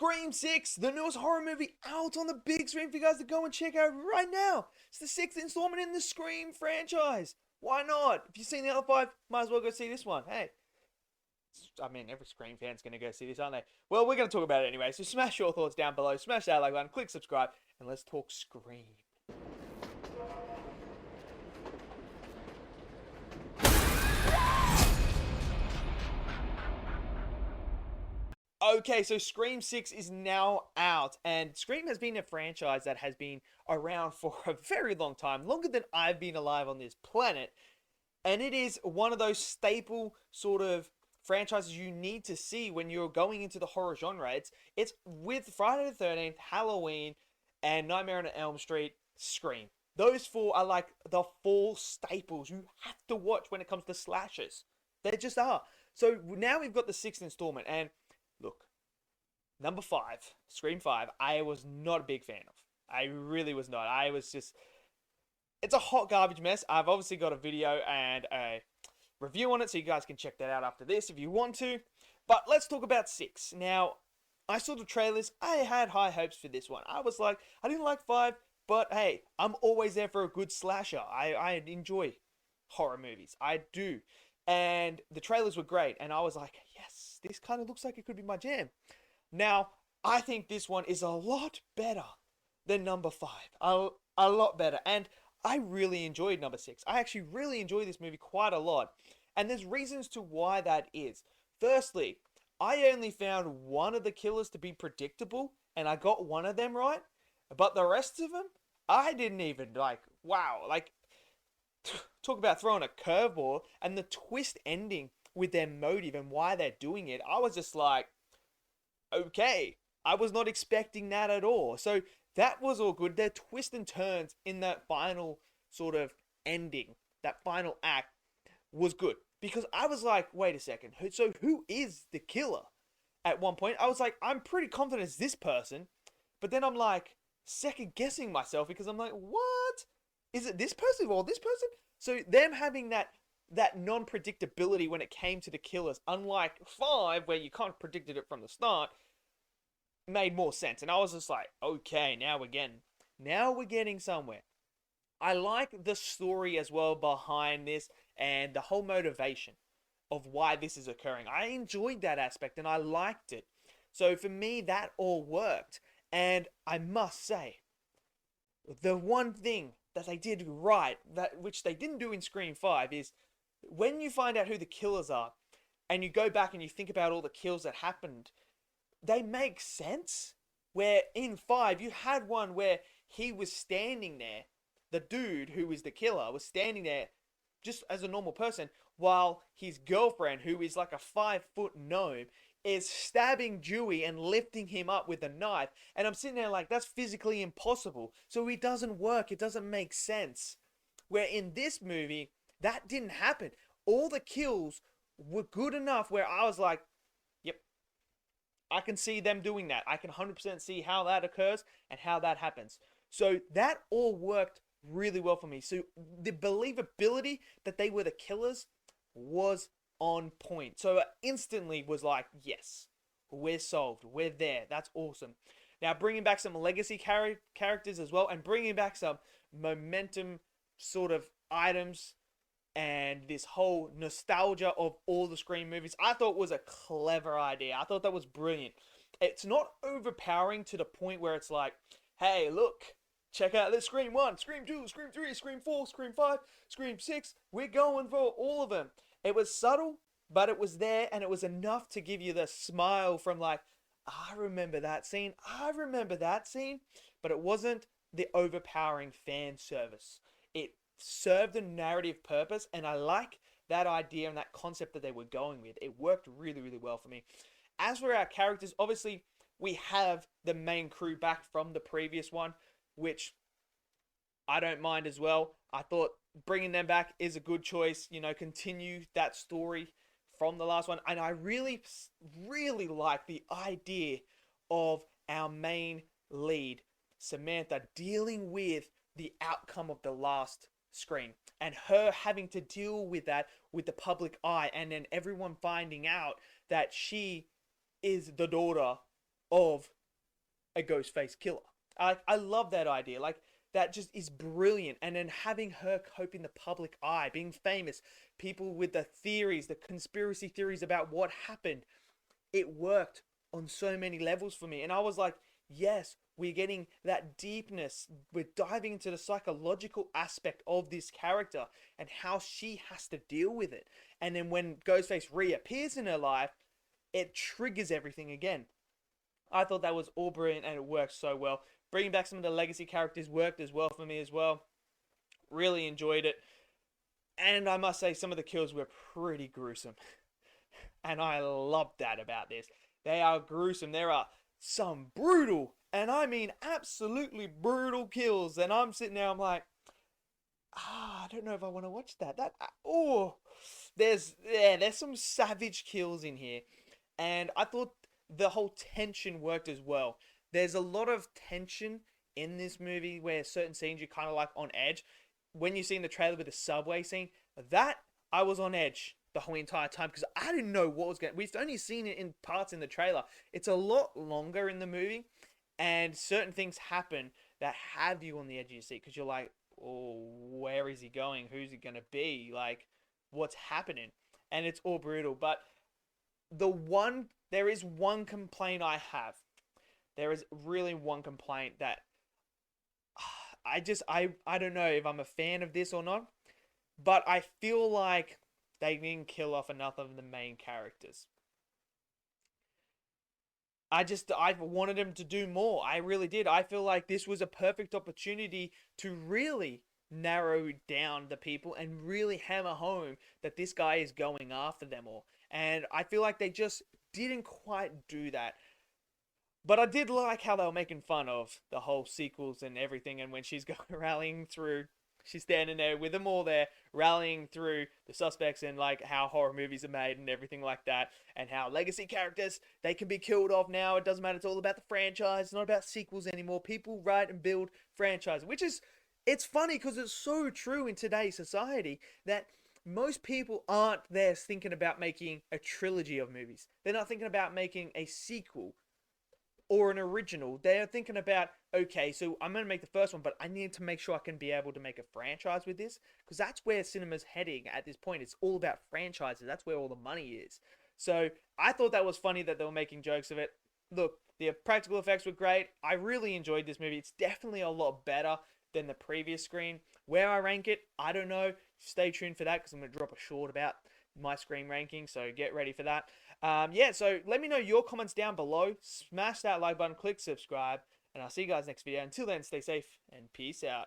Scream 6, the newest horror movie out on the big screen for you guys to go and check out right now. It's the sixth installment in the Scream franchise. Why not? If you've seen the other five, might as well go see this one. Hey, I mean, every Scream fan's going to go see this, aren't they? Well, we're going to talk about it anyway, so smash your thoughts down below, smash that like button, click subscribe, and let's talk Scream. Okay, so Scream 6 is now out, and Scream has been a franchise that has been around for a very long time, longer than I've been alive on this planet, and it is one of those staple sort of franchises you need to see when you're going into the horror genre. It's with Friday the 13th, Halloween, and Nightmare on Elm Street, Scream. Those four are like the four staples you have to watch when it comes to slashers. They just are. So now we've got the sixth installment, and look, number 5, Scream 5, I was not a big fan of. I really was not. I was just... It's a hot garbage mess. I've obviously got a video and a review on it, so you guys can check that out after this if you want to. But let's talk about 6. Now, I saw the trailers. I had high hopes for this one. I was like, I didn't like 5, but hey, I'm always there for a good slasher. I enjoy horror movies. I do. And the trailers were great, and I was like, yes, this kind of looks like it could be my jam. Now, I think this one is a lot better than number 5. A lot better. And I really enjoyed number 6. I actually really enjoyed this movie quite a lot. And there's reasons to why that is. Firstly, I only found one of the killers to be predictable, and I got one of them right. But the rest of them, I didn't even, wow. Talk about throwing a curveball, and the twist ending with their motive and why they're doing it. I was just like, okay, I was not expecting that at all. So that was all good. Their twists and turns in that final sort of ending, that final act, was good. Because I was like, wait a second, so who is the killer? At one point, I was like, I'm pretty confident it's this person. But then I'm like, second guessing myself because I'm like, what? Is it this person or this person? So them having that non-predictability when it came to the killers, unlike 5, where you kind of predicted it from the start, made more sense. And I was just like, okay, now we're getting somewhere. I like the story as well behind this and the whole motivation of why this is occurring. I enjoyed that aspect and I liked it. So for me, that all worked. And I must say, the one thing that they did right, that which they didn't do in Scream 5, is when you find out who the killers are, and you go back and you think about all the kills that happened, they make sense. Where in 5, you had one where he was standing there, the dude who was the killer was standing there just as a normal person, while his girlfriend, who is like a 5-foot gnome, is stabbing Dewey and lifting him up with a knife. And I'm sitting there like, that's physically impossible. So it doesn't work. It doesn't make sense. Where in this movie, that didn't happen. All the kills were good enough where I was like, yep, I can see them doing that. I can 100% see how that occurs and how that happens. So that all worked really well for me. So the believability that they were the killers was on point. So I instantly was like, yes, we're solved. We're there. That's awesome. Now bringing back some legacy characters as well, and bringing back some momentum sort of items and this whole nostalgia of all the Scream movies, I thought was a clever idea. I thought that was brilliant. It's not overpowering to the point where it's like, hey, look, check out this Scream 1, Scream 2, Scream 3, Scream 4, Scream 5, Scream 6. We're going for all of them. It was subtle, but it was there, and it was enough to give you the smile from like, I remember that scene, but it wasn't the overpowering fan service. It served a narrative purpose, and I like that idea and that concept that they were going with. It worked really, really well for me. As for our characters, obviously, we have the main crew back from the previous one, which I don't mind as well. I thought bringing them back is a good choice. You know, continue that story from the last one. And I really, really like the idea of our main lead, Samantha, dealing with the outcome of the last Scream. And her having to deal with that with the public eye. And then everyone finding out that she is the daughter of a Ghostface killer. I love that idea. Like, that just is brilliant. And then having her cope in the public eye, being famous, people with the theories, the conspiracy theories about what happened, it worked on so many levels for me. And I was like, yes, we're getting that deepness. We're diving into the psychological aspect of this character and how she has to deal with it. And then when Ghostface reappears in her life, it triggers everything again. I thought that was all brilliant and it worked so well. Bringing back some of the legacy characters worked as well for me as well. Really enjoyed it. And I must say, some of the kills were pretty gruesome. And I love that about this. They are gruesome. There are some brutal, and I mean absolutely brutal kills. And I'm sitting there, I'm like, I don't know if I want to watch that. Oh, there's some savage kills in here, and I thought the whole tension worked as well. There's a lot of tension in this movie where certain scenes you're kind of like on edge. When you see in the trailer with the subway scene, that I was on edge the whole entire time because I didn't know what was going. We've only seen it in parts in the trailer. It's a lot longer in the movie, and certain things happen that have you on the edge of your seat because you're like, oh, where is he going? Who's he gonna be? Like, what's happening? And it's all brutal. But there is one complaint I have. There is really one complaint that I don't know if I'm a fan of this or not, but I feel like they didn't kill off enough of the main characters. I wanted him to do more. I really did. I feel like this was a perfect opportunity to really narrow down the people and really hammer home that this guy is going after them all. And I feel like they just didn't quite do that. But I did like how they were making fun of the whole sequels and everything. And when she's going rallying through, she's standing there with them all there, rallying through the suspects and like how horror movies are made and everything like that. And how legacy characters, they can be killed off now. It doesn't matter. It's all about the franchise. It's not about sequels anymore. People write and build franchises, which is, it's funny because it's so true in today's society that most people aren't there thinking about making a trilogy of movies. They're not thinking about making a sequel or an original. They're thinking about, okay, so I'm going to make the first one, but I need to make sure I can be able to make a franchise with this, because that's where cinema's heading at this point. It's all about franchises. That's where all the money is. So I thought that was funny that they were making jokes of it. Look, the practical effects were great. I really enjoyed this movie. It's definitely a lot better than the previous Scream. Where I rank it, I don't know. Stay tuned for that, because I'm going to drop a short about my Scream ranking, so get ready for that. Yeah, so let me know your comments down below. Smash that like button, click subscribe, and I'll see you guys next video. Until then, stay safe and peace out.